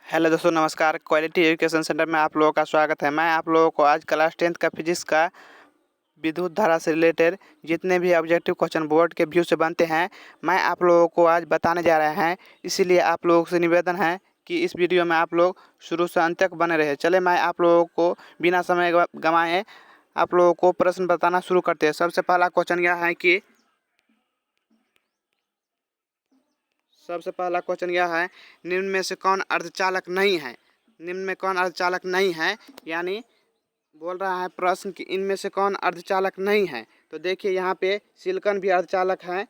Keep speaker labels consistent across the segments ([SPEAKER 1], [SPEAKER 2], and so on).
[SPEAKER 1] Hello दोस्तों, नमस्कार। Quality education centre में आप लोगों का स्वागत है। मैं आप लोगों को आज क्लास 10th का फिजिक्स का विद्युत धारा से रिलेटेड जितने भी ऑब्जेक्टिव क्वेश्चन बोर्ड के व्यू से बनते हैं, मैं आप लोगों को आज बताने जा रहे हैं। इसीलिए आप लोगों से निवेदन है कि इस वीडियो में आप लोग शुरू से अंत तक बने रहे। चले, मैं आप लोगों को बिना समय गंवाए आप लोगों को प्रश्न बताना शुरू करते हैं। सबसे पहला क्वेश्चन यह है कि निम्न में से कौन अर्धचालक नहीं है। निम्न में कौन अर्धचालक नहीं है, यानी बोल रहा है प्रश्न कि इनमें से कौन अर्धचालक नहीं है। तो देखिए यहाँ पे सिलिकॉन भी अर्धचालक है,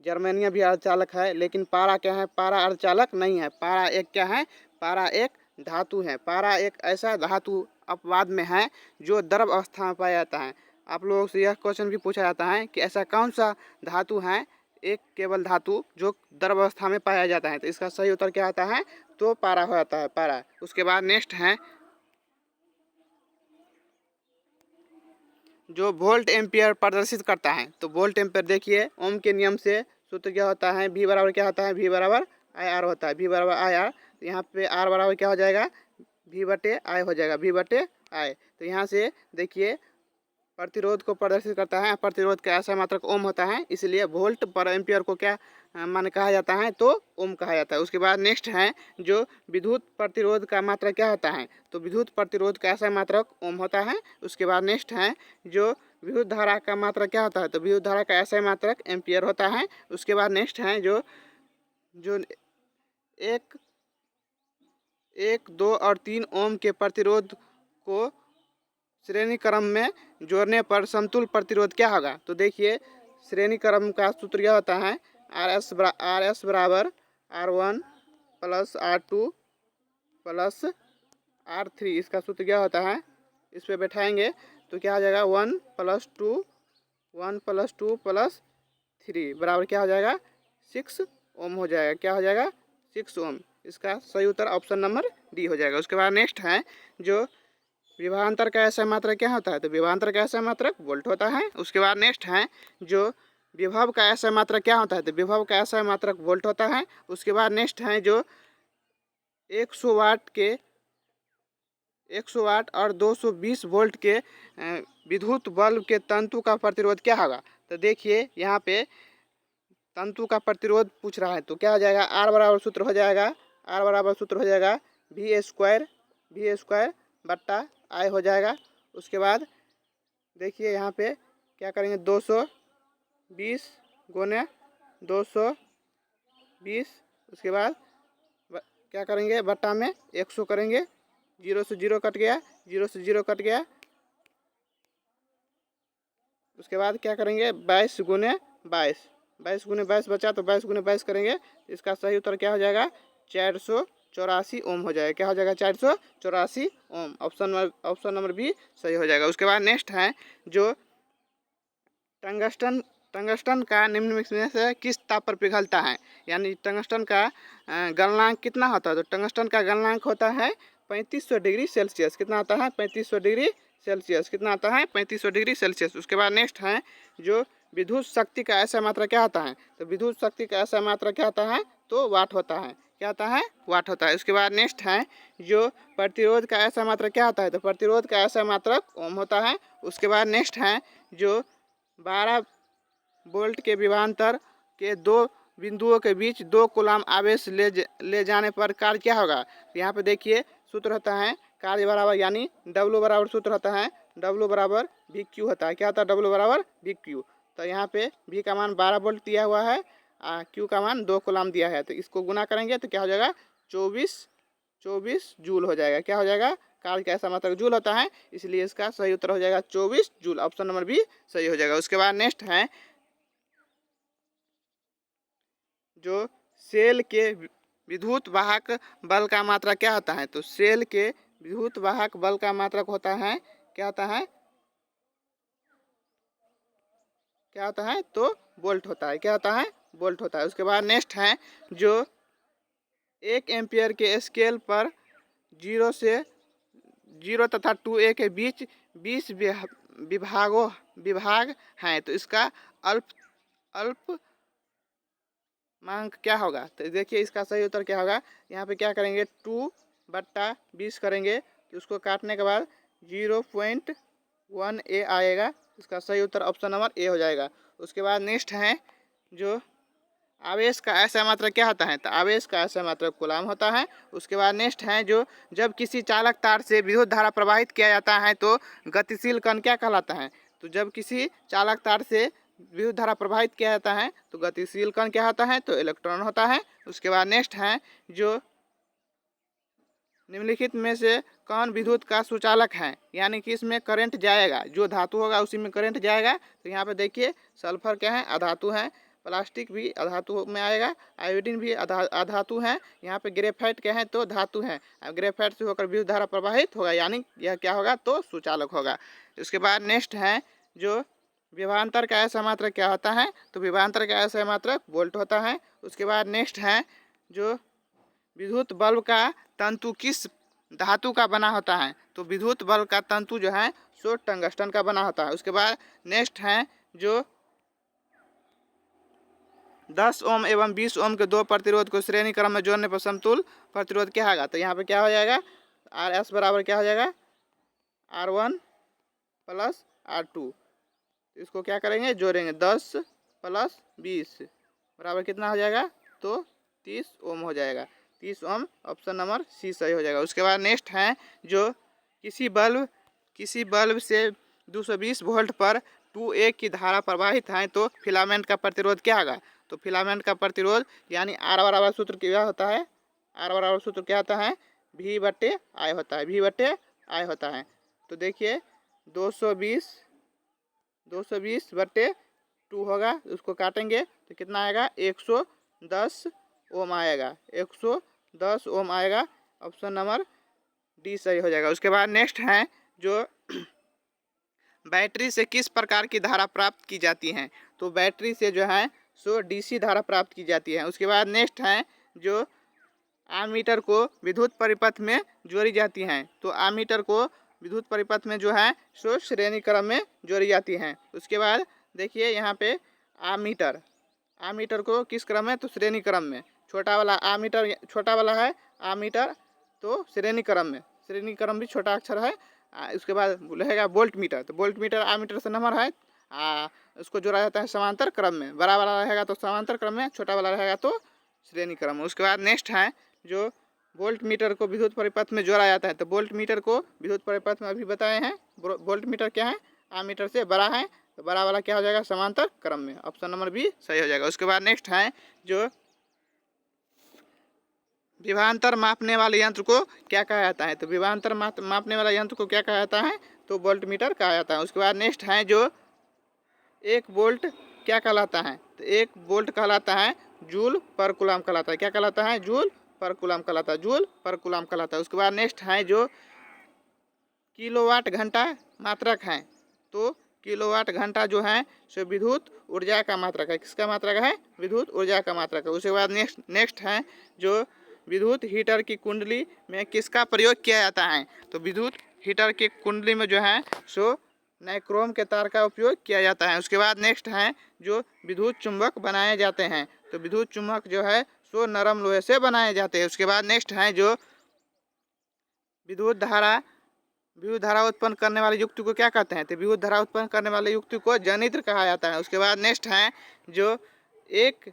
[SPEAKER 1] जर्मेनियम भी अर्धचालक है, लेकिन पारा क्या है? पारा अर्धचालक नहीं है। पारा एक क्या है? पारा एक धातु है। पारा एक ऐसा धातु अपवाद में है जो द्रव अवस्था में पाया जाता है। आप लोगों से यह क्वेश्चन भी पूछा जाता है कि ऐसा कौन सा धातु है, एक केवल धातु जो द्रव अवस्था में पाया जाता है। तो इसका सही उत्तर क्या आता है? तो पारा हो जाता है, पारा। उसके बाद नेक्स्ट है जो वोल्ट एम्पियर प्रदर्शित करता है। तो वोल्ट एम्पियर देखिए ओम के नियम से सूत्र क्या होता है? V बराबर क्या होता है? V बराबर IR होता है। V बराबर IR, तो यहाँ पे R बराबर क्या हो जाएगा? V बटे I हो जाएगा। V बटे I, तो यहाँ से देखिए प्रतिरोध को प्रदर्शित करता है। प्रतिरोध का ऐसा मात्रक ओम होता है, इसलिए वोल्ट पर एम्पियर को क्या मान कहा जाता है? तो ओम कहा जाता है। उसके बाद नेक्स्ट है जो विद्युत प्रतिरोध का मात्रक क्या होता है? तो विद्युत प्रतिरोध का ऐसा मात्रक ओम होता है। उसके बाद नेक्स्ट है जो विद्युत धारा का मात्रक क्या होता है? तो विद्युत धारा का ऐसा मात्रक एम्पियर होता है। उसके बाद नेक्स्ट है जो एक 2 और 3 ओम के प्रतिरोध को श्रेणी क्रम में जोड़ने पर समतुल्य प्रतिरोध क्या होगा? तो देखिए श्रेणी क्रम का सूत्र यह होता है आर एस बराबर R1 plus R2 plus R3। इसका सूत्र क्या होता है? इस पर बैठाएंगे तो क्या हो जाएगा? 1 + 2 + 3 बराबर क्या हो जाएगा? 6 ओम हो जाएगा। क्या हो जाएगा? 6 ओम। इसका सही उत्तर ऑप्शन नंबर डी हो जाएगा। उसके बाद नेक्स्ट है जो विभवांतर का ऐसा मात्रक क्या होता है? तो विभवांतर का ऐसा मात्रक वोल्ट होता है। उसके बाद नेक्स्ट है जो विभव का ऐसा मात्रक क्या होता है? तो विभव का ऐसा मात्रक वोल्ट होता है। उसके बाद नेक्स्ट है जो 100 वाट और 220 वोल्ट के विद्युत बल्ब के तंतु का प्रतिरोध क्या होगा? तो देखिए यहाँ पे तंतु का प्रतिरोध पूछ रहा है, तो क्या हो जाएगा? R बराबर सूत्र हो जाएगा V² बट्टा I हो जाएगा। उसके बाद देखिए यहाँ पे क्या करेंगे? 220 गुने 220, उसके बाद क्या करेंगे? बट्टा में 100 करेंगे। 0 से 0 कट गया, 0 से 0 कट गया। उसके बाद क्या करेंगे? 22 गुने 22 बचा, तो 22 गुने 22 करेंगे। इसका सही उत्तर क्या हो जाएगा? 484 ओम हो जाएगा। क्या हो जाएगा? 484 ओम। ऑप्शन नंबर बी सही हो जाएगा। उसके बाद नेक्स्ट है जो टंगस्टन का निम्न में से किस ताप पर पिघलता है? यानी टंगस्टन का गलनांक कितना होता है? तो टंगस्टन का गलनांक होता है 3500 डिग्री सेल्सियस। कितना आता है? 3500 डिग्री सेल्सियस। कितना आता है? 3500 डिग्री सेल्सियस। उसके बाद नेक्स्ट है जो विद्युत शक्ति का ऐसा मात्रा क्या होता है? तो विद्युत शक्ति का ऐसा मात्रा क्या होता है? तो वाट होता है। क्या होता है? वाट होता है। उसके बाद नेक्स्ट है जो प्रतिरोध का ऐसा मात्रा क्या होता है? तो प्रतिरोध का ऐसा मात्रक ओम होता है। उसके बाद नेक्स्ट है जो 12 वोल्ट के विभवांतर के दो बिंदुओं के बीच 2 कूलम आवेश ले जाने पर कार्य क्या होगा? यहाँ पे देखिए सूत्र होता है कार्य बराबर, यानी W बराबर सूत्र होता है W बराबर VQ होता है। क्या होता है? W बराबर VQ। तो यहाँ पे V का मान 12 वोल्ट दिया हुआ है, Q का मान 2 कूलम दिया है, तो इसको गुना करेंगे तो क्या हो जाएगा? 24 जूल हो जाएगा। क्या हो जाएगा? कार्य का ऐसा मात्रक जूल होता है, इसलिए इसका सही उत्तर हो जाएगा 24 जूल। ऑप्शन नंबर बी सही हो जाएगा। उसके बाद नेक्स्ट है जो सेल के विद्युत वाहक बल का मात्रा क्या होता है? तो सेल के विद्युत वाहक बल का मात्रक होता है क्या होता है? क्या होता है? तो वोल्ट होता है। क्या होता है? वोल्ट होता है। उसके बाद नेक्स्ट है जो 1 एम्पियर के स्केल पर 0 तथा 2A के बीच 20 विभाग हैं, तो इसका अल्प मांग क्या होगा? तो देखिए इसका सही उत्तर क्या होगा? यहाँ पे क्या करेंगे? 2 बट्टा 20 करेंगे तो उसको काटने के बाद 0.1 A आएगा। इसका सही उत्तर ऑप्शन नंबर ए हो जाएगा। उसके बाद नेक्स्ट है जो आवेश का ऐसा मात्रक क्या होता है, तो आवेश का ऐसा मात्रक कूलाम होता है। उसके बाद नेक्स्ट है जो जब किसी चालक तार से विद्युत धारा प्रवाहित किया जाता है तो गतिशील कण क्या कहलाता है, तो जब किसी चालक तार से विद्युत धारा प्रवाहित किया जाता है तो गतिशील कण क्या होता है, तो इलेक्ट्रॉन होता है। उसके बाद नेक्स्ट है जो निम्नलिखित में से कौन विद्युत का सुचालक है, यानी कि इसमें करंट जाएगा, जो धातु होगा उसी में करंट जाएगा। तो यहाँ पे देखिए सल्फर क्या है, अधातु है, प्लास्टिक भी अधातु में आएगा, आयोडीन भी अधातु है, यहाँ पे ग्रेफाइट क्या है, तो धातु है। ग्रेफाइट से होकर विद्युत धारा प्रवाहित होगा, यानी यह क्या होगा, तो सुचालक होगा। उसके बाद नेक्स्ट है जो विभवांतर का ऐसा मात्रक क्या होता है, तो विभवांतर का ऐसा मात्रक वोल्ट होता है। उसके बाद नेक्स्ट है जो विद्युत बल्ब का तंतु किस धातु का बना होता है, तो विद्युत बल्ब का तंतु जो है सो टंगस्टन का बना होता है। उसके बाद नेक्स्ट है जो 10 ओम एवं 20 ओम के दो प्रतिरोध को श्रेणी क्रम में जोड़ने पर समतुल प्रतिरोध क्या होगा, तो यहाँ पे क्या हो जाएगा, आर एस बराबर क्या हो जाएगा, R1 प्लस R2। इसको क्या करेंगे, जोड़ेंगे, 10 प्लस 20 बराबर कितना हो जाएगा, तो 30 ओम हो जाएगा। 30 ओम ऑप्शन नंबर सी सही हो जाएगा। उसके बाद नेक्स्ट है जो किसी बल्ब से 220 वोल्ट पर 2A की धारा प्रवाहित है तो फिलामेंट का प्रतिरोध क्या होगा, तो फिलामेंट का प्रतिरोध यानी आर बराबर सूत्र क्या होता है, आर बराबर सूत्र क्या होता है, V बटे आई होता है, V बटे आई होता है। तो देखिए 220 बटे 2 होगा, उसको काटेंगे तो कितना आएगा, 110 ओम आएगा, 110 ओम आएगा। ऑप्शन नंबर डी सही हो जाएगा। उसके बाद नेक्स्ट है जो बैटरी से किस प्रकार की धारा प्राप्त की जाती है, तो बैटरी से जो है सो डीसी धारा प्राप्त की जाती है। उसके बाद नेक्स्ट है जो आमीटर को विद्युत परिपथ में जोड़ी जाती हैं, तो आमीटर को विद्युत परिपथ में जो है सो श्रेणी क्रम में जोड़ी जाती हैं। उसके बाद देखिए यहाँ पे आमीटर को किस क्रम में, तो श्रेणी क्रम में। छोटा वाला आमीटर छोटा वाला है आमीटर, तो श्रेणी क्रम में, श्रेणी क्रम भी छोटा अक्षर है। उसके बाद रहेगा वोल्ट मीटर, तो वोल्ट मीटर आमीटर से नंबर है, उसको जोड़ा जाता है समांतर क्रम में। बड़ा वाला रहेगा तो समांतर क्रम में, छोटा वाला रहेगा तो श्रेणी क्रम में। उसके बाद नेक्स्ट है जो वोल्ट मीटर को विद्युत परिपथ में जोड़ा जाता है, तो वोल्ट मीटर को विद्युत परिपथ में अभी बताए हैं। वोल्ट मीटर क्या है, आमीटर से बड़ा है, तो बड़ा वाला क्या हो जाएगा, समांतर क्रम में। ऑप्शन नंबर बी सही हो जाएगा। उसके बाद नेक्स्ट है जो विभवांतर मापने वाले यंत्र को क्या कहा जाता है, तो विभवांतर मापने वाला यंत्र को क्या कहा जाता है, तो वोल्ट मीटर कहा जाता है। उसके बाद नेक्स्ट है जो 1 वोल्ट क्या कहलाता है, तो 1 वोल्ट कहलाता है जूल पर कूलाम कहलाता है। क्या कहलाता है, जूल पर कूलाम कहलाता है, जूल पर कूलाम कहलाता है। उसके बाद नेक्स्ट है जो किलोवाट घंटा मात्रक है, तो किलोवाट घंटा जो है सो विद्युत ऊर्जा का मात्रक है। किसका मात्रक है, विद्युत ऊर्जा का मात्रक है। उसके बाद नेक्स्ट है जो विद्युत हीटर की कुंडली में किसका प्रयोग किया जाता है, तो विद्युत हीटर की कुंडली में जो है सो नाइक्रोम के तार का उपयोग किया जाता है। उसके बाद नेक्स्ट है जो विद्युत चुंबक बनाए जाते हैं, तो विद्युत चुंबक जो है सो नरम लोहे से बनाए जाते हैं। उसके बाद नेक्स्ट है जो विद्युत धारा उत्पन्न करने वाले युक्ति को क्या कहते हैं, तो विद्युत धारा उत्पन्न करने वाले युक्ति को जनित्र कहा जाता है। उसके बाद नेक्स्ट है जो एक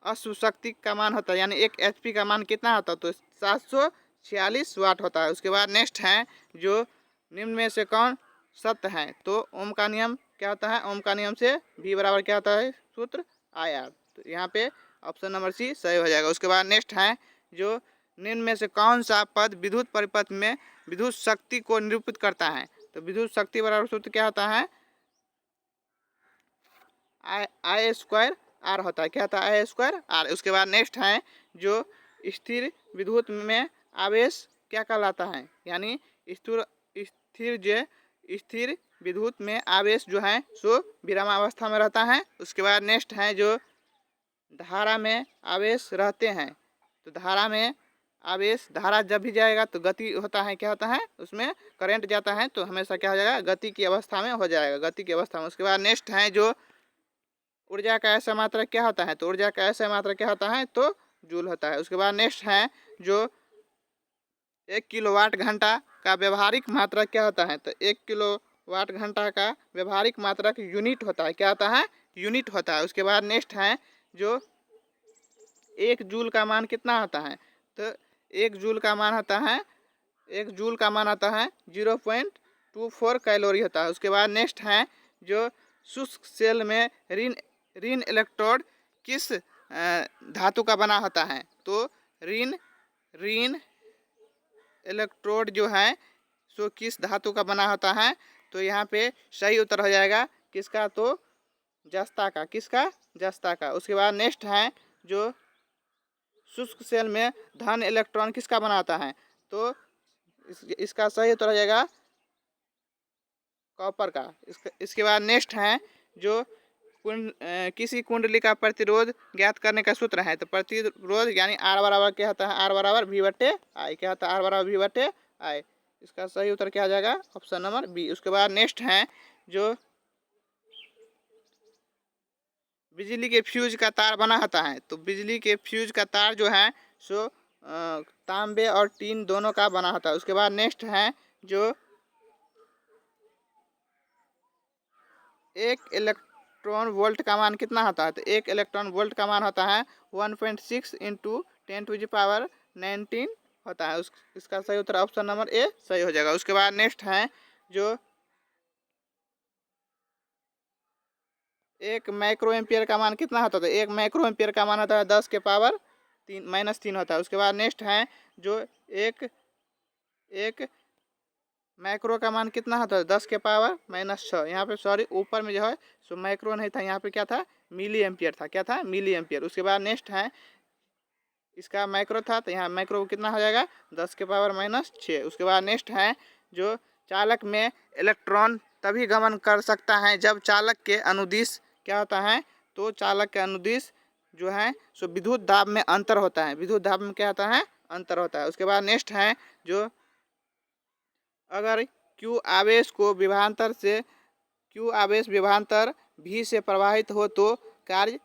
[SPEAKER 1] अश्वशक्ति का मान होता है, यानी 1 HP का मान कितना होता है, तो 746 वाट होता है। उसके बाद नेक्स्ट है जो निम्न में से कौन सत्य है, तो ओम का नियम क्या होता है, ओम का नियम से V बराबर क्या होता है, सूत्र IR, तो यहाँ पे ऑप्शन नंबर सी सही हो जाएगा। उसके बाद नेक्स्ट है जो निम्न में से कौन सा पद विद्युत परिपथ में विद्युत शक्ति को निरूपित करता है, तो विद्युत शक्ति बराबर सूत्र क्या होता है, I² R होता है। क्या होता है, I² R। उसके बाद नेक्स्ट है जो स्थिर विद्युत में आवेश क्या कहलाता है, यानी स्थिर विद्युत में आवेश जो है सो विरामावस्था में रहता है। उसके बाद नेक्स्ट है जो धारा में आवेश रहते हैं, तो धारा जब भी जाएगा तो गति होता है, क्या होता है, उसमें करंट जाता है, तो हमेशा क्या हो जाएगा, गति की अवस्था में हो जाएगा, गति की अवस्था में। उसके बाद नेक्स्ट है जो ऊर्जा का ऐसा मात्रक क्या होता है, तो ऊर्जा का ऐसा मात्रक क्या होता है, तो जूल होता है। उसके बाद नेक्स्ट है जो 1 किलोवाट घंटा का व्यवहारिक मात्रक क्या होता है? तो 1 किलोवाट घंटा का व्यवहारिक मात्रक यूनिट होता है। क्या होता है? यूनिट होता है। उसके बाद नेक्स्ट है जो 1 जूल का मान कितना होता है? तो 1 जूल का मान होता है 1 जूल का मान आता है 0.24 कैलोरी होता है। उसके बाद नेक्स्ट है जो शुष्क सेल में ऋण ऋण इलेक्ट्रोड किस धातु का बना होता है? तो ऋण ऋण इलेक्ट्रोड जो है सो किस धातु का बना होता है? तो यहाँ पे सही उत्तर हो जाएगा किसका? तो जस्ता का। किसका? जस्ता का। उसके बाद नेक्स्ट है जो शुष्क सेल में धन इलेक्ट्रॉन किसका बना होता है? तो इसका सही उत्तर हो जाएगा कॉपर का। इसके बाद नेक्स्ट है जो किसी कुंडली का प्रतिरोध ज्ञात करने का सूत्र है। तो प्रतिरोध यानी आर बराबर क्या होता है? आर बराबर वी बटे आई। क्या होता है? आर बराबर वी बटे आई। इसका सही उत्तर क्या आ जाएगा? Option number B. उसके बाद नेक्स्ट है जो बिजली के फ्यूज का तार बना होता है। तो बिजली के फ्यूज का तार जो है सो तांबे और टीन दोनों का बना होता है। उसके बाद नेक्स्ट है जो एक इलेक्ट्रॉन वोल्ट का मान कितना होता है? तो एक इलेक्ट्रॉन वोल्ट का मान होता है 1.6 इंटू 10⁻19 होता है। इसका सही उत्तर ऑप्शन नंबर ए सही हो जाएगा। उसके बाद नेक्स्ट है जो एक माइक्रो एम्पियर का मान कितना होता है? तो एक माइक्रो एम्पियर का मान होता है 10⁻³ होता है। उसके बाद नेक्स्ट है जो एक एक माइक्रो का मान कितना होता है? 10⁻⁻6। यहाँ पे सॉरी ऊपर में जो है सो माइक्रो नहीं था, यहाँ पे क्या था? मिली एम्पियर था। क्या था? Milliampere. उसके बाद नेक्स्ट है इसका माइक्रो था तो यहाँ माइक्रो कितना हो जाएगा? 10⁻⁻6। उसके बाद नेक्स्ट है जो चालक में इलेक्ट्रॉन तभी गमन कर सकता है जब चालक के अनुदिश क्या होता है? तो चालक के अनुदिश जो है सो विद्युत दाब में अंतर होता है। विद्युत दाब में क्या होता है? अंतर होता है। उसके बाद नेक्स्ट है जो अगर क्यू आवेश को विभवांतर से क्यू आवेश विभवांतर भी से प्रवाहित हो तो कार्य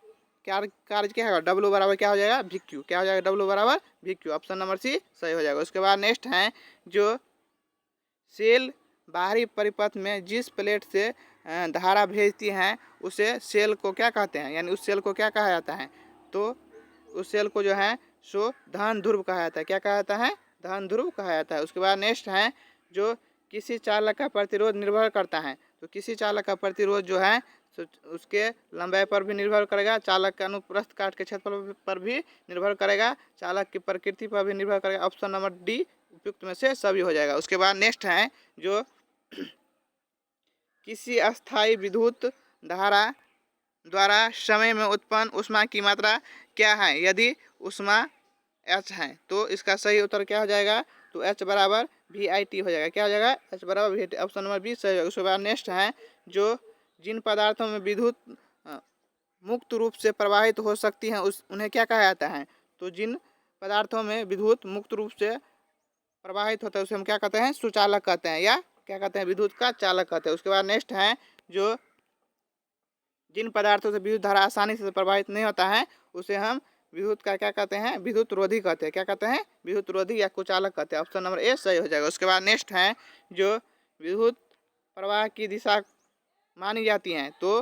[SPEAKER 1] कार्य क्या होगा? डब्ल्यू बराबर क्या हो जाएगा? V Q. क्या हो जाएगा? डब्ल्यू बराबर V Q. Option number C सही हो जाएगा। उसके बाद नेक्स्ट है जो सेल बाहरी परिपथ में जिस प्लेट से धारा भेजती हैं उसे सेल को क्या कहते हैं? यानी उस सेल को क्या कहा जाता है? तो उस सेल को जो है सो धन ध्रुव कहा जाता है। क्या कहा जाता है? धन ध्रुव कहा जाता है। उसके बाद नेक्स्ट है जो किसी चालक का प्रतिरोध निर्भर करता है। तो किसी चालक का प्रतिरोध जो है तो उसके लंबाई पर भी निर्भर करेगा, चालक के अनुप्रस्थ काट के क्षेत्रफल पर भी निर्भर करेगा, चालक की प्रकृति पर भी निर्भर करेगा। ऑप्शन नंबर डी उपयुक्त में से सभी हो जाएगा। उसके बाद नेक्स्ट है जो किसी अस्थायी विद्युत धारा द्वारा समय में उत्पन्न ऊष्मा की मात्रा क्या है? यदि ऊष्मा एच है तो इसका सही उत्तर क्या हो जाएगा? तो एच बराबर वी आई टी हो जाएगा। क्या हो जाएगा? एच बराबर V I T. Option number B सही होगा। उसके बाद नेक्स्ट है जो जिन पदार्थों में विद्युत मुक्त रूप से प्रवाहित हो सकती हैं उन्हें क्या कहा जाता है? तो जिन पदार्थों में विद्युत मुक्त रूप से प्रवाहित होता है उसे हम क्या कहते हैं? सुचालक कहते हैं या क्या कहते हैं? विद्युत का चालक कहते हैं। उसके बाद नेक्स्ट है जो जिन पदार्थों से विद्युत धारा आसानी से प्रवाहित नहीं होता है उसे हम विद्युत का क्या कहते हैं? विद्युत रोधी कहते हैं। क्या कहते हैं? विद्युत रोधी या कुचालक कहते हैं। ऑप्शन नंबर ए सही हो जाएगा। उसके बाद नेक्स्ट है जो विद्युत प्रवाह की दिशा मानी जाती हैं तो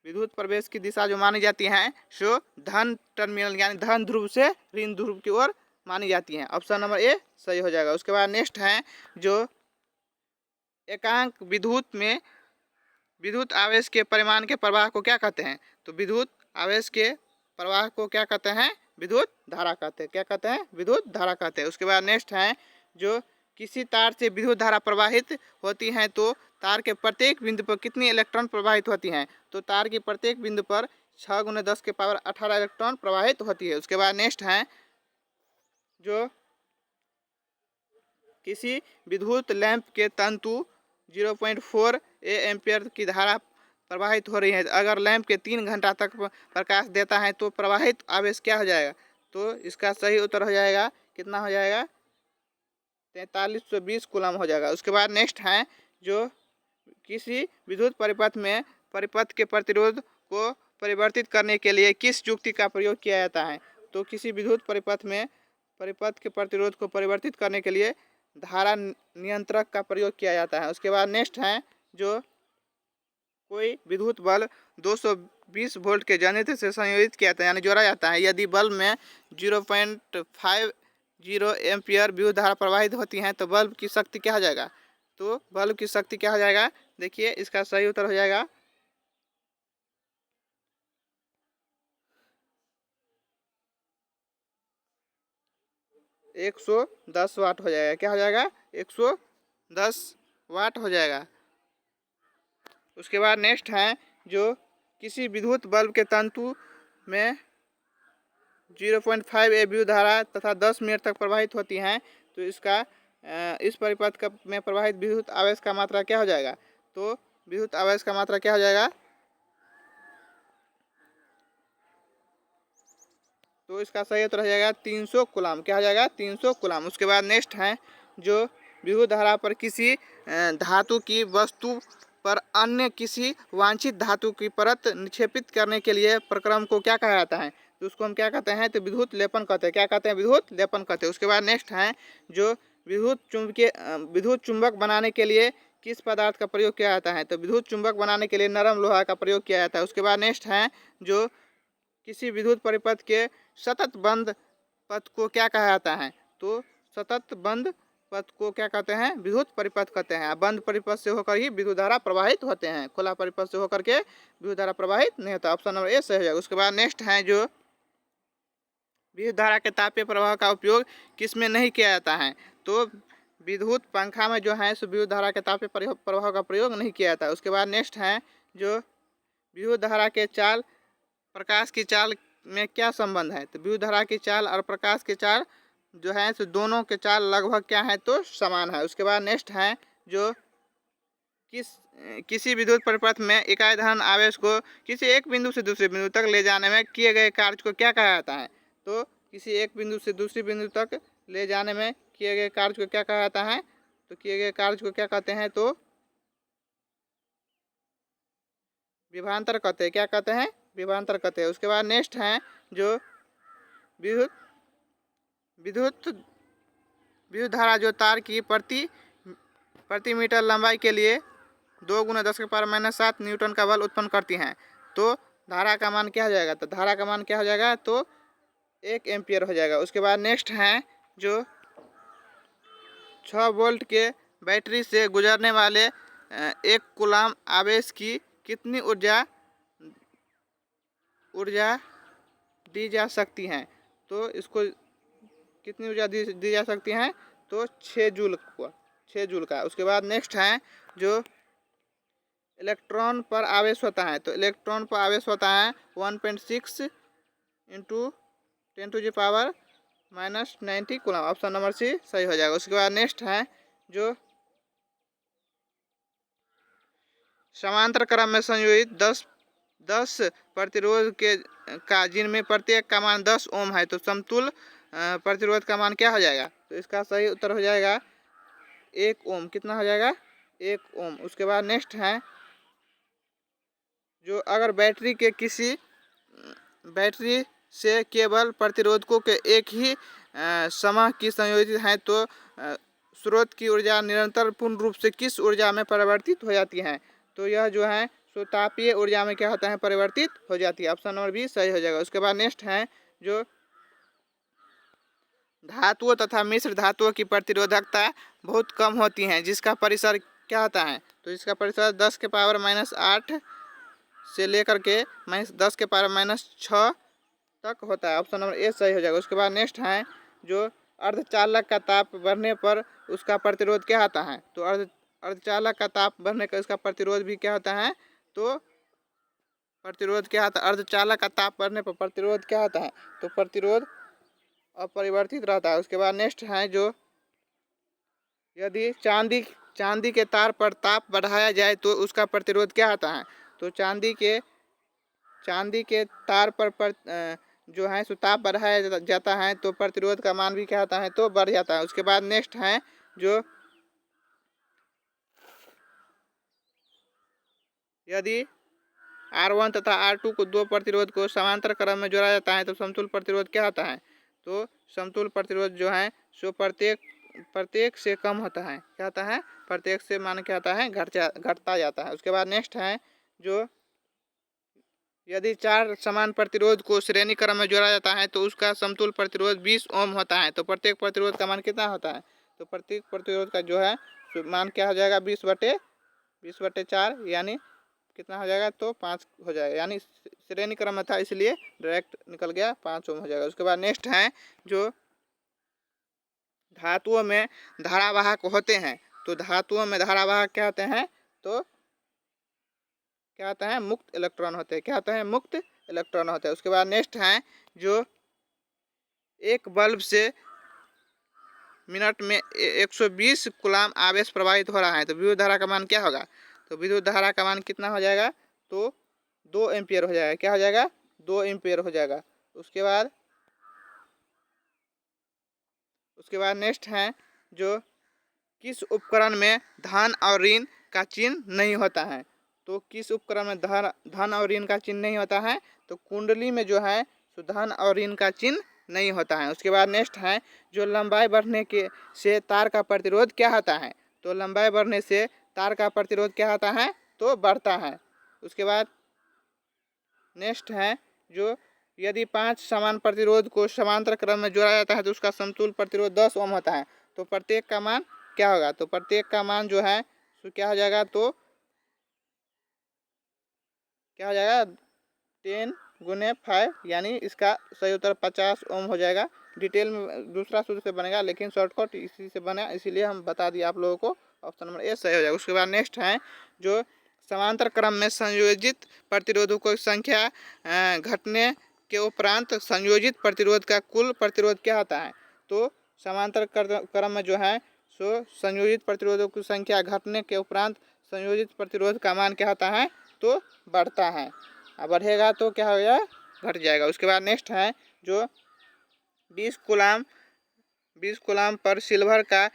[SPEAKER 1] विद्युत प्रवेश की दिशा जो मानी जाती हैं सो धन टर्मिनल यानी धन ध्रुव से ऋण ध्रुव की ओर मानी जाती हैं। ऑप्शन नंबर ए सही हो जाएगा। उसके बाद नेक्स्ट है जो एकांक विद्युत में विद्युत आवेश के परिमाण के प्रवाह को क्या कहते हैं? तो विद्युत आवेश के प्रवाह को क्या कहते हैं? विद्युत धारा कहते हैं। क्या कहते हैं? विद्युत धारा कहते हैं। उसके बाद नेक्स्ट है जो किसी तार से विद्युत धारा प्रवाहित होती है तो तार के प्रत्येक बिंदु पर कितनी इलेक्ट्रॉन प्रवाहित होती हैं? तो तार की प्रत्येक बिंदु पर 6 × 10⁻18 इलेक्ट्रॉन प्रवाहित होती है। उसके बाद नेक्स्ट है जो किसी विद्युत लैंप के तंतु 0.4 एम्पियर की धारा प्रवाहित हो रही है। अगर लैंप के 3 घंटा तक प्रकाश देता है तो प्रवाहित आवेश क्या हो जाएगा? तो इसका सही उत्तर हो जाएगा कितना हो जाएगा? 4320 कूलम हो जाएगा। उसके बाद नेक्स्ट है जो किसी विद्युत परिपथ में परिपथ के प्रतिरोध को परिवर्तित करने के लिए किस युक्ति का प्रयोग किया जाता है? तो किसी विद्युत परिपथ में परिपथ के प्रतिरोध को परिवर्तित करने के लिए धारा नियंत्रक का प्रयोग किया जाता है। उसके बाद नेक्स्ट है जो कोई विद्युत बल 220 वोल्ट के जनरेटर से संयोजित किया जाता है यानी जोड़ा जाता है। यदि बल्ब में 0.50 एम्पियर विद्युत धारा प्रवाहित होती है तो बल्ब की शक्ति क्या हो जाएगा? तो बल्ब की शक्ति क्या हो जाएगा? देखिए इसका सही उत्तर हो जाएगा 110 वाट हो जाएगा। क्या हो जाएगा? 110 वाट हो जाएगा। उसके बाद नेक्स्ट है जो किसी विद्युत बल्ब के तंतु में 0.5 ए विद्युत धारा तथा 10 मिनट तक प्रवाहित होती हैं तो इसका इस परिपथ का में प्रवाहित विद्युत आवेश का मात्रा क्या हो जाएगा? तो विद्युत आवेश का मात्रा क्या हो जाएगा? तो इसका सही उत्तर हो जाएगा 300 कूलम। क्या हो जाएगा? 300 कूलम। उसके बाद नेक्स्ट है जो विद्युत धारा पर किसी धातु की वस्तु पर अन्य किसी वांछित धातु की परत निक्षेपित करने के लिए प्रक्रम को क्या कहा जाता है? तो उसको हम क्या कहते हैं? तो विद्युत लेपन कहते हैं। क्या कहते हैं? विद्युत लेपन कहते हैं। उसके बाद नेक्स्ट है जो विद्युत चुंबक बनाने के लिए किस पदार्थ का प्रयोग किया जाता है? तो विद्युत चुंबक बनाने के लिए नरम लोहा का प्रयोग किया जाता है। उसके बाद नेक्स्ट है जो किसी विद्युत परिपथ के सतत बंद पथ को क्या कहा जाता है? तो सतत बंद पथ को क्या कहते हैं? विद्युत परिपथ कहते हैं। बंद परिपथ से होकर ही विद्युत धारा प्रवाहित होते हैं, खुला परिपथ से होकर के विद्युत धारा प्रवाहित नहीं होता। ऑप्शन नंबर ए सही हो जाएगा। उसके बाद नेक्स्ट है जो विद्युत धारा के तापीय प्रवाह का उपयोग किस में नहीं किया जाता है? तो विद्युत पंखा में जो है सो विद्युत धारा के तापीय प्रवाह का प्रयोग नहीं किया जाता है। उसके बाद नेक्स्ट है जो विद्युत धारा के चाल प्रकाश की चाल में क्या संबंध है? तो विद्युत धारा की चाल और प्रकाश की चाल जो है तो दोनों के चाल लगभग क्या है? तो समान है। उसके बाद नेक्स्ट है जो किसी विद्युत परिपथ में इकाई धन आवेश को किसी एक बिंदु से दूसरे बिंदु तक ले जाने में किए गए कार्य को क्या कहा जाता है? तो किसी एक बिंदु से दूसरे बिंदु तक ले जाने में किए गए कार्य को क्या कहा जाता है? तो किए गए कार्य को क्या कहते हैं? तो विभवांतर कहते हैं। क्या कहते हैं? विभवांतर कहते हैं। उसके बाद नेक्स्ट है जो विद्युत विद्युत विद्युत धारा जो तार की प्रति मीटर लंबाई के लिए 2 × 10⁻⁷ न्यूटन का बल उत्पन्न करती हैं तो धारा का मान क्या हो जाएगा? तो धारा का मान क्या हो जाएगा? तो 1 एम्पियर हो जाएगा। उसके बाद नेक्स्ट है जो 6 वोल्ट के बैटरी से गुजरने वाले 1 कूलम आवेश की कितनी ऊर्जा दी जा सकती हैं? तो इसको कितनी ऊर्जा दी जा सकती हैं? तो 6 जूल का। उसके बाद नेक्स्ट है जो इलेक्ट्रॉन पर आवेश होता है तो इलेक्ट्रॉन पर आवेश होता है 1.6 × 10⁻⁻90 कूलम। ऑप्शन नंबर सी सही हो जाएगा। उसके बाद नेक्स्ट है जो समांतर क्रम में संयोजित 10 प्रतिरोध का जिनमें प्रत्येक का मान 10 ओम है तो समतुल्य प्रतिरोध का मान क्या हो जाएगा? तो इसका सही उत्तर हो जाएगा 1 ओम। कितना हो जाएगा? 1 ओम। उसके बाद नेक्स्ट है जो अगर बैटरी से केवल प्रतिरोधकों के एक ही समूह की संयोजित है तो स्रोत की ऊर्जा निरंतर पूर्ण रूप से किस ऊर्जा में परिवर्तित हो जाती है? तो यह जो है सो तापीय ऊर्जा में क्या होता है? परिवर्तित हो जाती है। ऑप्शन नंबर बी सही हो जाएगा। उसके बाद नेक्स्ट है जो धातुओं तथा मिश्र धातुओं की प्रतिरोधकता बहुत कम होती है जिसका परिसर क्या होता है? तो इसका परिसर 10⁻⁻8 से लेकर के 10⁻⁻6 तक होता है। ऑप्शन नंबर ए सही हो जाएगा। उसके बाद नेक्स्ट है जो अर्धचालक का ताप बढ़ने पर उसका प्रतिरोध क्या होता है? तो अर्धचालक का ताप बढ़ने का इसका प्रतिरोध भी क्या होता है? तो प्रतिरोध क्या होता है? अर्धचालक का ताप बढ़ने पर प्रतिरोध क्या होता है? तो प्रतिरोध अपरिवर्तित रहता है। उसके बाद नेक्स्ट है जो यदि चांदी के तार पर ताप बढ़ाया जाए तो उसका प्रतिरोध क्या होता है? तो चांदी के तार पर जो है सो ताप बढ़ाया जाता है तो प्रतिरोध का मान भी क्या होता है? तो बढ़ जाता है। उसके बाद नेक्स्ट है जो यदि R1 तथा R2 को 2 प्रतिरोध को समांतर क्रम में जोड़ा जाता है तो समतुल्य प्रतिरोध क्या होता है? तो समतुल्य प्रतिरोध जो है सो प्रत्येक से कम होता है। क्या होता है? प्रत्येक से मान क्या होता है? घटता जाता है। उसके बाद नेक्स्ट है जो यदि 4 समान प्रतिरोध को श्रेणी क्रम में जोड़ा जाता है तो उसका समतुल्य प्रतिरोध 20 ओम होता है। तो प्रत्येक प्रतिरोध का मान कितना होता है? तो प्रत्येक प्रतिरोध का जो है मान क्या हो जाएगा? 20/4 यानी कितना हो जाएगा? तो 5 हो जाएगा, यानी श्रेणी क्रम में था इसलिए डायरेक्ट निकल गया, 5 ओम हो जाएगा। उसके बाद नेक्स्ट है जो धातुओं में धारावाहक होते हैं। तो धातुओं में धारावाहक क्या होते हैं? तो क्या होता है? मुक्त इलेक्ट्रॉन होते हैं। क्या होता है? मुक्त इलेक्ट्रॉन होते हैं। उसके बाद नेक्स्ट है जो एक बल्ब से मिनट में 120 कूलाम आवेश प्रवाहित हो रहा है। तो विद्युत धारा का मान क्या होगा? तो विद्युत धारा का मान कितना हो जाएगा? तो 2 एम्पियर हो जाएगा। क्या हो जाएगा? 2 एम्पियर हो जाएगा। उसके बाद नेक्स्ट है जो किस उपकरण में धन और ऋण का चिन्ह नहीं होता है? तो किस उपकरण में धन और ऋण का चिन्ह नहीं होता है? तो कुंडली में जो है तो धन और ऋण का चिन्ह नहीं होता है। उसके बाद नेक्स्ट है जो लंबाई बढ़ने के से तार का प्रतिरोध क्या होता है? तो लंबाई बढ़ने से तार का प्रतिरोध क्या होता है? तो बढ़ता है। उसके बाद नेक्स्ट है जो यदि 5 समान प्रतिरोध को समांतर क्रम में जोड़ा जाता है तो उसका समतुल्य प्रतिरोध 10 ओम होता है। तो प्रत्येक का मान क्या होगा? तो प्रत्येक का मान जो है तो क्या हो जाएगा? तो क्या हो जाएगा? 10 × 5 यानी इसका सही उत्तर 50 ओम हो जाएगा। डिटेल में दूसरा सूत्र से बनेगा लेकिन शॉर्टकट इसी से बना, इसीलिए हम बता दिए आप लोगों को। ऑप्शन नंबर ए सही हो जाएगा। उसके बाद नेक्स्ट है जो समांतर क्रम में संयोजित प्रतिरोधों की संख्या घटने के उपरांत संयोजित प्रतिरोध का कुल प्रतिरोध क्या होता है? तो समांतर क्रम में जो है सो संयोजित प्रतिरोधों की संख्या घटने के उपरांत संयोजित प्रतिरोध का मान क्या होता है? तो बढ़ता है। बढ़ेगा तो क्या हो गया? घट जाएगा। उसके बाद नेक्स्ट है जो 20 कूलाम पर सिल्वर का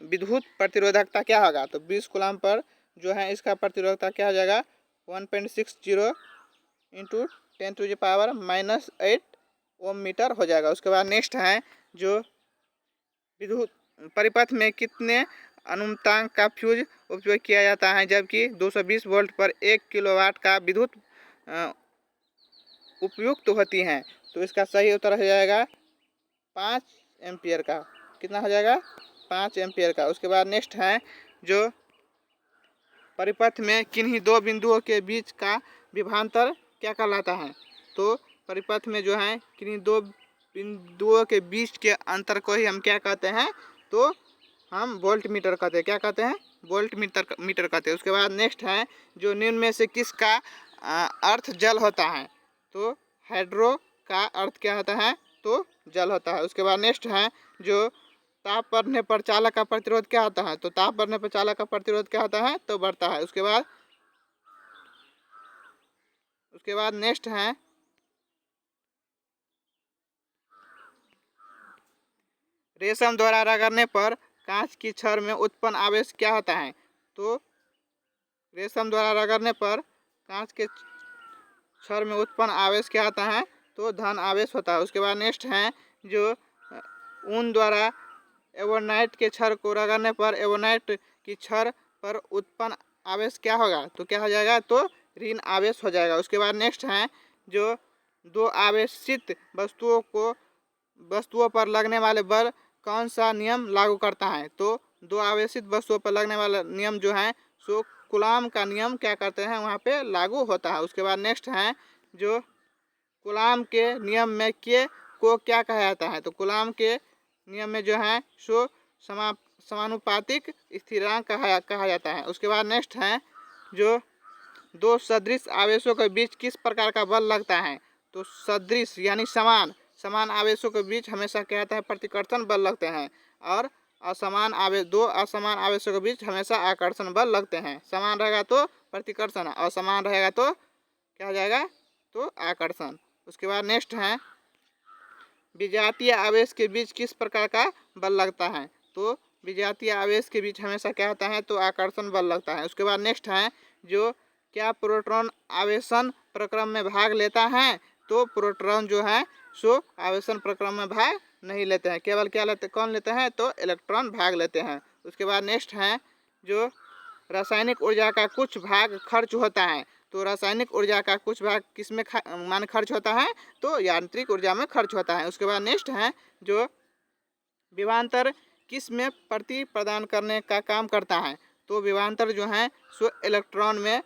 [SPEAKER 1] विद्युत प्रतिरोधकता क्या होगा? तो 20 कूलाम पर जो है इसका प्रतिरोधकता क्या हो जाएगा? 1.60 × 10⁻⁻8 ओम मीटर हो जाएगा। उसके बाद नेक्स्ट है जो विद्युत परिपथ में कितने अनुमतांक का फ्यूज उपयोग किया जाता है जबकि 220 वोल्ट पर 1 किलोवाट का विद्युत उपयुक्त होती हैं? तो इसका सही उत्तर हो जाएगा 5 एम्पियर का। कितना हो जाएगा? 5 एम्पियर का। उसके बाद नेक्स्ट है जो परिपथ में किन्हीं दो बिंदुओं के बीच का विभवांतर क्या कहलाता है? तो परिपथ में जो है किन्हीं दो बिंदुओं के बीच के अंतर को ही हम क्या कहते हैं? तो हम वोल्ट मीटर कहते हैं। क्या कहते हैं? वोल्ट मीटर कहते हैं। उसके बाद नेक्स्ट है जो निम्न में से किसका अर्थ जल होता है? तो हाइड्रो का अर्थ क्या होता है? तो जल होता है। उसके बाद नेक्स्ट है जो ताप बढ़ने पर चालक का प्रतिरोध क्या होता है? तो ताप बढ़ने पर चालक का प्रतिरोध क्या होता है? तो बढ़ता है। उसके बाद नेक्स्ट है रेशम द्वारा रगड़ने पर कांच की छड़ में उत्पन्न आवेश क्या होता है? तो रेशम द्वारा रगड़ने पर कांच के छड़ में उत्पन्न आवेश क्या होता है? तो धन आवेश होता है। उसके बाद नेक्स्ट है जो ऊन द्वारा एवोनाइट के छड़ को रगड़ने पर एवोनाइट की छड़ पर उत्पन्न आवेश क्या होगा? तो क्या हो जाएगा? तो ऋण आवेश हो जाएगा। उसके बाद नेक्स्ट है जो दो आवेशित वस्तुओं पर लगने वाले बल कौन सा नियम लागू करता है? तो दो आवेशित वस्तुओं पर लगने वाला नियम जो है सो कूलाम का नियम क्या करते हैं? वहाँ पे लागू होता है। उसके बाद नेक्स्ट है जो कूलाम के नियम में के को क्या कहा जाता है? तो कूलाम के नियम में जो है सो समानुपातिक स्थिरांक कहा जाता है। उसके बाद नेक्स्ट है जो दो सदृश आवेशों के बीच किस प्रकार का बल लगता है? तो सदृश यानी समान आवेशों के बीच हमेशा क्या होता है? प्रतिकर्षण बल लगते हैं। और दो असमान आवेशों के बीच हमेशा आकर्षण बल लगते हैं। समान रहेगा तो प्रतिकर्षण, असमान रहेगा तो क्या हो जाएगा? तो आकर्षण। उसके बाद नेक्स्ट है विजातीय आवेश के बीच किस प्रकार का बल लगता है? तो विजातीय आवेश के बीच हमेशा क्या होता है? तो आकर्षण बल लगता है। उसके बाद नेक्स्ट है जो क्या प्रोटॉन आवेशन प्रक्रम में भाग लेता है? तो प्रोटॉन जो है सो आवेशन प्रक्रम में भाग नहीं लेते हैं। केवल क्या लेते, कौन लेते हैं, तो इलेक्ट्रॉन भाग लेते हैं। उसके बाद नेक्स्ट है जो रासायनिक ऊर्जा का कुछ भाग खर्च होता है। तो रासायनिक ऊर्जा का कुछ भाग किस में मान खर्च होता है, तो यांत्रिक ऊर्जा में खर्च होता है। उसके बाद नेक्स्ट है जो विभवांतर किस में प्रति प्रदान करने का काम करता है। तो विभवांतर जो है सो इलेक्ट्रॉन में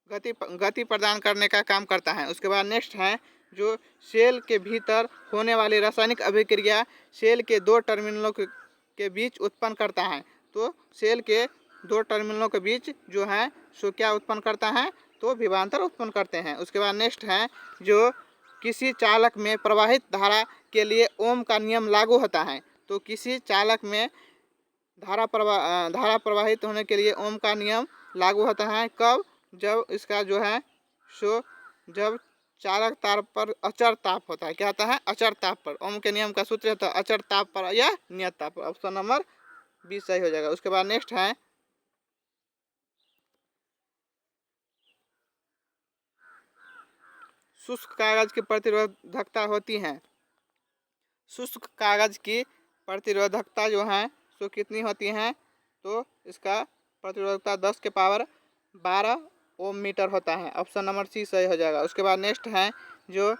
[SPEAKER 1] गति प्रदान करने का काम करता है। उसके बाद नेक्स्ट है जो सेल के भीतर होने वाली रासायनिक अभिक्रिया सेल के दो टर्मिनलों के बीच उत्पन्न करता है। तो सेल के दो टर्मिनलों के बीच जो है सो क्या उत्पन्न करता है, तो विभवांतर उत्पन्न करते हैं। उसके बाद नेक्स्ट है जो किसी चालक में प्रवाहित धारा के लिए ओम का नियम लागू होता है। तो किसी चालक में धारा प्रवाहित होने के लिए ओम का नियम लागू होता है। कब, जब इसका जो है सो जब चालक तार पर अचर ताप होता है। क्या होता है, अचर ताप पर। ओम के नियम का सूत्र होता है अचर ताप पर या नियत ताप पर। ऑप्शन नंबर 20 सही हो जाएगा। उसके बाद नेक्स्ट है शुष्क कागज की प्रतिरोधकता होती है। शुष्क कागज की प्रतिरोधकता जो है सो कितनी होती है, तो इसका प्रतिरोधकता 10 के पावर 12 ओम मीटर होता है। ऑप्शन नंबर सी सही हो जाएगा। उसके बाद नेक्स्ट है जो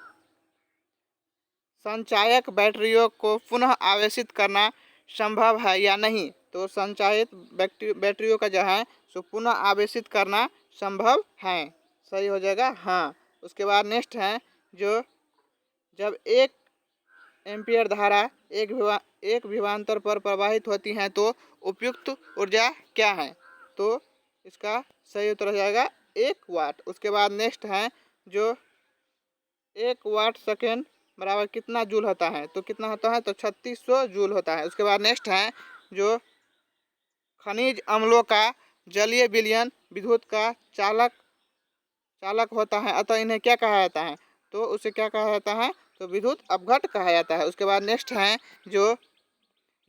[SPEAKER 1] संचायक बैटरियों को पुनः आवेशित करना संभव है या नहीं। तो संचायित बैटरियों का जो है सो पुनः आवेशित करना संभव है, सही हो जाएगा हाँ। उसके बाद नेक्स्ट है जो जब 1 एम्पियर धारा एक विभवांतर पर प्रवाहित होती है तो उपयुक्त ऊर्जा क्या है। तो इसका सही उत्तर हो जाएगा 1 वाट। उसके बाद नेक्स्ट है जो 1 वाट सेकेंड बराबर कितना जूल होता है, तो कितना होता है, तो 3600 जूल होता है। उसके बाद नेक्स्ट है जो खनिज अम्लों का जलीय विलयन विद्युत का चालक होता है, अतः इन्हें क्या कहा जाता है, तो उसे क्या कहा जाता है, तो विद्युत अपघट कहा जाता है। उसके बाद नेक्स्ट है जो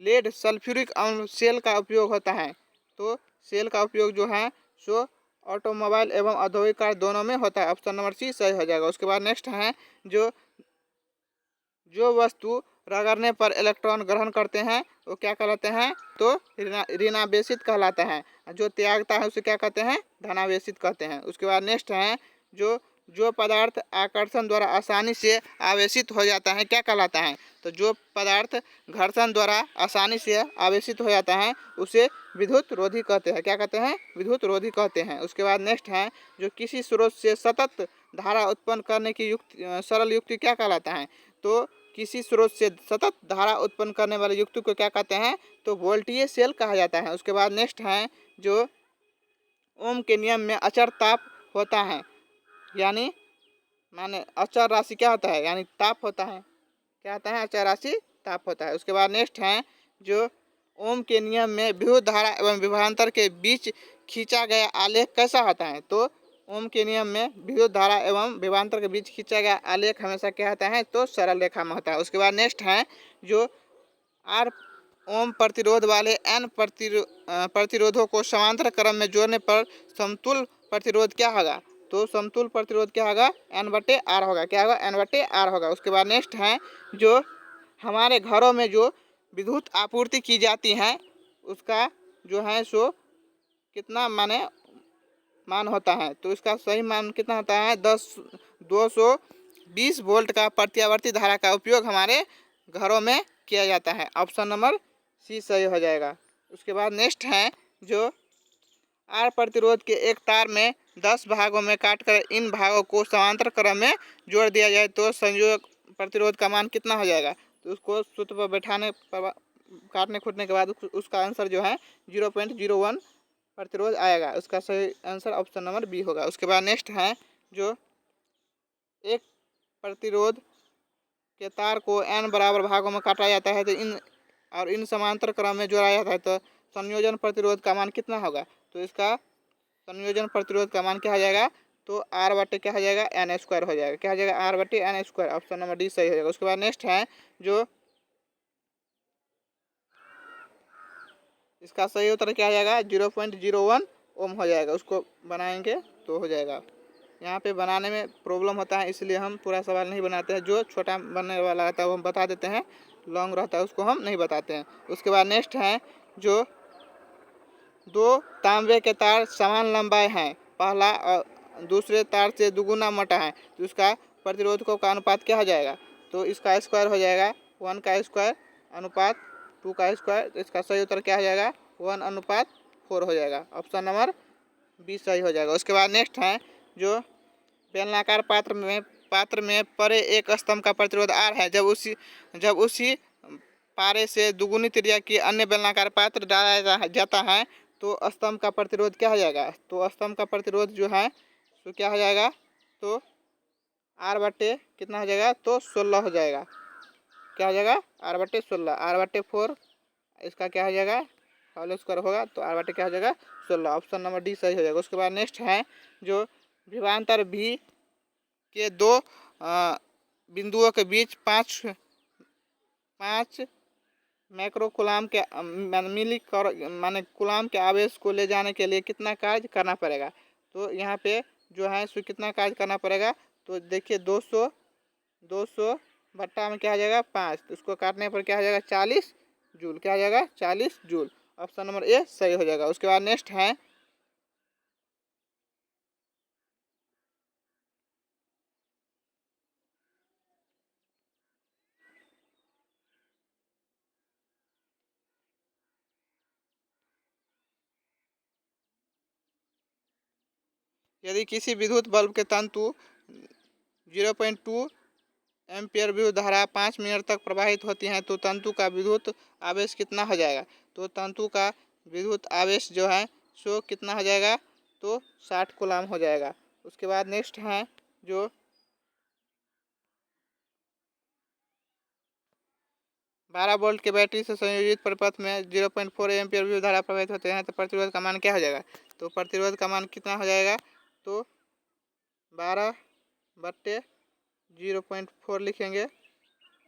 [SPEAKER 1] लेड सल्फ्यूरिक अम्ल सेल का उपयोग होता है। तो सेल का उपयोग जो है सो ऑटोमोबाइल एवं औद्योगिक कार दोनों में होता है। ऑप्शन नंबर सी सही हो जाएगा। उसके बाद नेक्स्ट है जो वस्तु रगड़ने पर इलेक्ट्रॉन ग्रहण करते हैं वो क्या कहलाते हैं, तो ऋणावेशित कहलाता है। जो त्यागता है उसे क्या कहते हैं, धनावेशित कहते हैं। उसके बाद नेक्स्ट है जो पदार्थ आकर्षण द्वारा आसानी से आवेशित हो जाता है क्या कहलाता है, तो जो पदार्थ घर्षण द्वारा आसानी से आवेशित हो जाता है उसे विद्युत रोधी कहते हैं। क्या कहते हैं, विद्युत रोधी कहते हैं। उसके बाद नेक्स्ट है जो किसी स्रोत से सतत धारा उत्पन्न करने की सरल युक्ति क्या कहलाता है, तो किसी स्रोत से सतत धारा उत्पन्न करने वाले युक्ति को क्या कहते हैं, तो वोल्टीय सेल कहा जाता है। उसके बाद नेक्स्ट है जो ओम के नियम में अचर ताप होता है, यानी माने अचर राशि क्या होता है, यानी ताप होता है। क्या होता है, अचर राशि ताप होता है। उसके बाद नेक्स्ट है जो ओम के नियम में विद्युत धारा एवं विभवांतर के बीच खींचा गया आलेख कैसा होता है, तो ओम के नियम में विद्युत धारा एवं विभवांतर के बीच खींचा गया आलेख हमेशा क्या होता है, तो सरल रेखा में होता है। उसके बाद नेक्स्ट है जो आर ओम प्रतिरोध वाले एन प्रतिरोधों को समांतर क्रम में जोड़ने पर समतुल प्रतिरोध क्या होगा, तो समतुल प्रतिरोध क्या होगा, N/R होगा। क्या होगा, N/R होगा। उसके बाद नेक्स्ट है जो हमारे घरों में जो विद्युत आपूर्ति की जाती है उसका जो है सो कितना मान होता है, तो इसका सही मान कितना होता है, 220 वोल्ट का प्रत्यावर्ती धारा का उपयोग हमारे घरों में किया जाता है। ऑप्शन नंबर सी सही हो जाएगा। उसके बाद नेक्स्ट है जो आर प्रतिरोध के एक तार में 10 भागों में काटकर इन भागों को समांतर क्रम में जोड़ दिया जाए तो संयोजक प्रतिरोध का मान कितना हो जाएगा, तो उसको सूत्र पर बैठाने पर काटने खूटने के बाद उसका आंसर जो है 0.01 प्रतिरोध आएगा। उसका सही आंसर ऑप्शन नंबर बी होगा। उसके बाद नेक्स्ट है जो एक प्रतिरोध के तार को n बराबर भागों में काटा जाता है तो इन समांतर क्रम में जोड़ा जाता है तो संयोजन प्रतिरोध का मान कितना होगा, तो इसका संयोजन प्रतिरोध का मान क्या हो जाएगा, तो R/क्या हो जाएगा, N² हो जाएगा। क्या हो जाएगा, R/N²। ऑप्शन नंबर डी सही हो जाएगा। उसके बाद नेक्स्ट है जो इसका सही उत्तर क्या आ जाएगा, 0.01 ओम हो जाएगा। उसको बनाएंगे तो हो जाएगा। यहाँ पे बनाने में प्रॉब्लम होता है, इसलिए हम पूरा सवाल नहीं बनाते हैं। जो छोटा बनने वाला रहता है वो हम बता देते हैं, लॉन्ग रहता है उसको हम नहीं बताते हैं। उसके बाद नेक्स्ट है जो दो तांबे के तार समान लंबाई हैं, पहला और दूसरे तार से दुगुना मोटा है, तो उसका प्रतिरोधकों का अनुपात क्या हो जाएगा? तो इसका स्क्वायर हो जाएगा 1 का स्क्वायर अनुपात 2 का स्क्वायर। तो इसका सही उत्तर क्या हो जाएगा? 1:4 हो जाएगा। ऑप्शन नंबर बी सही हो जाएगा। उसके बाद नेक्स्ट है जो बेलनाकार पात्र में परे एक स्तंभ का प्रतिरोध R है, जब उसी पारे से दुगुनी त्रिज्या की अन्य बेलनाकार पात्र डाला जाता है तो स्तंभ का प्रतिरोध क्या हो जाएगा? तो स्तंभ का प्रतिरोध जो है तो क्या हो जाएगा? तो R बटे कितना हो जाएगा? तो 16 हो जाएगा। क्या हो जाएगा? R बटे 16, R बटे 4 इसका क्या हो जाएगा? होल स्क्वायर होगा तो R बटे क्या हो जाएगा? 16। ऑप्शन नंबर डी सही हो जाएगा। उसके बाद नेक्स्ट है जो विभवांतर भी के दो बिंदुओं के बीच 5 माइक्रोकूलाम के माने कूलाम के आवेश को ले जाने के लिए कितना कार्य करना पड़ेगा? तो यहाँ पे जो है सो कितना कार्य करना पड़ेगा? तो देखिए 200 भट्टा में क्या हो जाएगा? 5, तो उसको काटने पर क्या हो जाएगा? 40 जूल। क्या हो जाएगा? 40 जूल। ऑप्शन नंबर ए सही हो जाएगा। उसके बाद नेक्स्ट है यदि किसी विद्युत बल्ब के तंतु 0.2 एम्पियर विद्युत धारा 5 मिनट तक प्रवाहित होती है तो तंतु का विद्युत आवेश कितना हो जाएगा? तो तंतु का विद्युत आवेश जो है सो कितना हो जाएगा? तो 60 कूलाम हो जाएगा। उसके बाद नेक्स्ट है जो 12 वोल्ट के बैटरी से संयोजित परिपथ में 0.4 एम्पियर विद्युत धारा प्रवाहित होते हैं तो प्रतिरोध का मान क्या हो जाएगा? तो प्रतिरोध का मान कितना हो जाएगा? तो 12 बट्टे 0.4 लिखेंगे,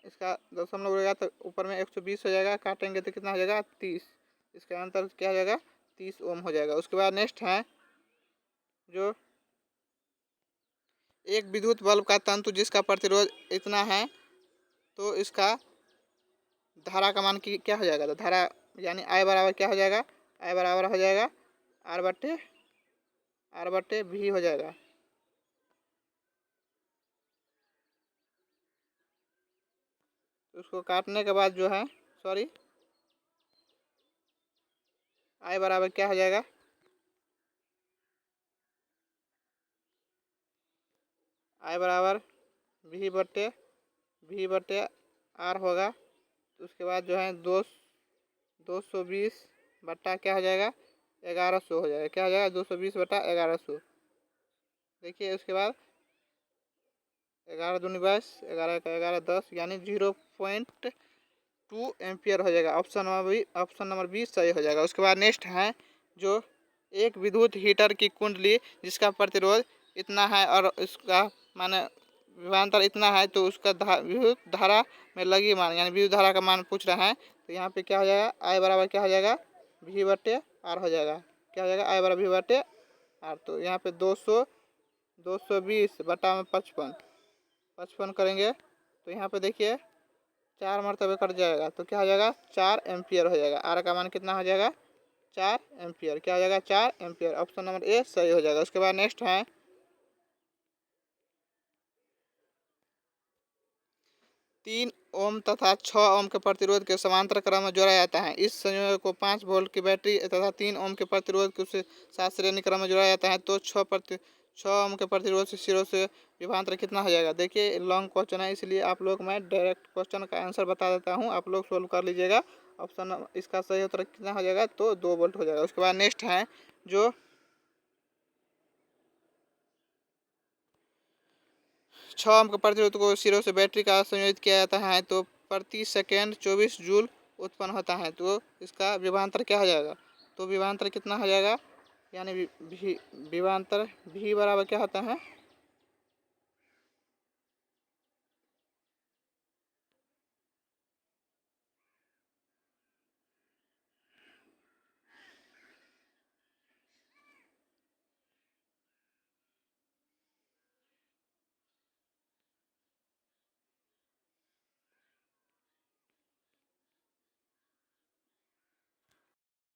[SPEAKER 1] इसका दशमलव रहेगा तो ऊपर में 120 हो जाएगा, काटेंगे तो कितना हो जाएगा? 30। इसका आंसर क्या हो जाएगा? 30 ओम हो जाएगा। उसके बाद नेक्स्ट है जो एक विद्युत बल्ब का तंतु जिसका प्रतिरोध इतना है तो इसका धारा का मान की क्या हो जाएगा? तो धारा यानी आई बराबर क्या हो जाएगा? आई बराबर हो जाएगा आर बट्टे भी हो जाएगा। उसको काटने के बाद जो है आई बराबर क्या हो जाएगा? आई बराबर भी बट्टे आर होगा। तो उसके बाद जो है 220 बट्टा क्या हो जाएगा? 1100 हो जाएगा। क्या हो जाएगा? 220 बट्टा 1100। देखिए उसके बाद 11 दूनी 22, 11 का 11 10 यानी 0.2 एम्पियर हो जाएगा। ऑप्शन नंबर बी सही हो जाएगा। उसके बाद नेक्स्ट है जो एक विद्युत हीटर की कुंडली जिसका प्रतिरोध इतना है और इसका माने विभवांतर इतना है तो उसका विद्युत धारा में लगी मान यानी विद्युत धारा का मान पूछ रहा है। तो यहाँ पे क्या हो जाएगा? आई बराबर क्या हो जाएगा? भी बट्टे आर हो जाएगा। क्या हो जाएगा? आई बराबर भी बट्टे आर। तो यहाँ पे 220 बट्टा में 55 करेंगे तो यहाँ पे देखिए 4 मरतबे कट जाएगा तो क्या हो जाएगा? 4 एम्पियर हो जाएगा। आर का मान कितना हो जाएगा? 4 एम्पियर। क्या हो जाएगा? 4 एम्पियर। ऑप्शन नंबर ए सही हो जाएगा। उसके बाद नेक्स्ट है 3 ओम तथा 6 ओम के प्रतिरोध के समांतर क्रम में जोड़ा जाता है। इस संयोजक को 5 वोल्ट की बैटरी तथा 3 ओम के प्रतिरोध के साथ श्रेणी क्रम में जोड़ा जाता है तो 6 ओम के प्रतिरोध से सिरों से विभवांतर कितना हो जाएगा? देखिए लॉन्ग क्वेश्चन है इसलिए आप लोग मैं डायरेक्ट क्वेश्चन का आंसर बता देता हूँ, आप लोग सोल्व कर लीजिएगा। ऑप्शन इसका सही उत्तर कितना हो जाएगा? तो 2 वोल्ट हो जाएगा। उसके बाद नेक्स्ट है जो 6 ओम के प्रतिरोध को सिरों से बैटरी का संयोजित किया जाता है तो प्रति सेकेंड 24 जूल उत्पन्न होता है तो इसका विभवांतर क्या हो जाएगा? तो विभवांतर कितना हो जाएगा? यानी विभवांतर भी बराबर क्या होता है?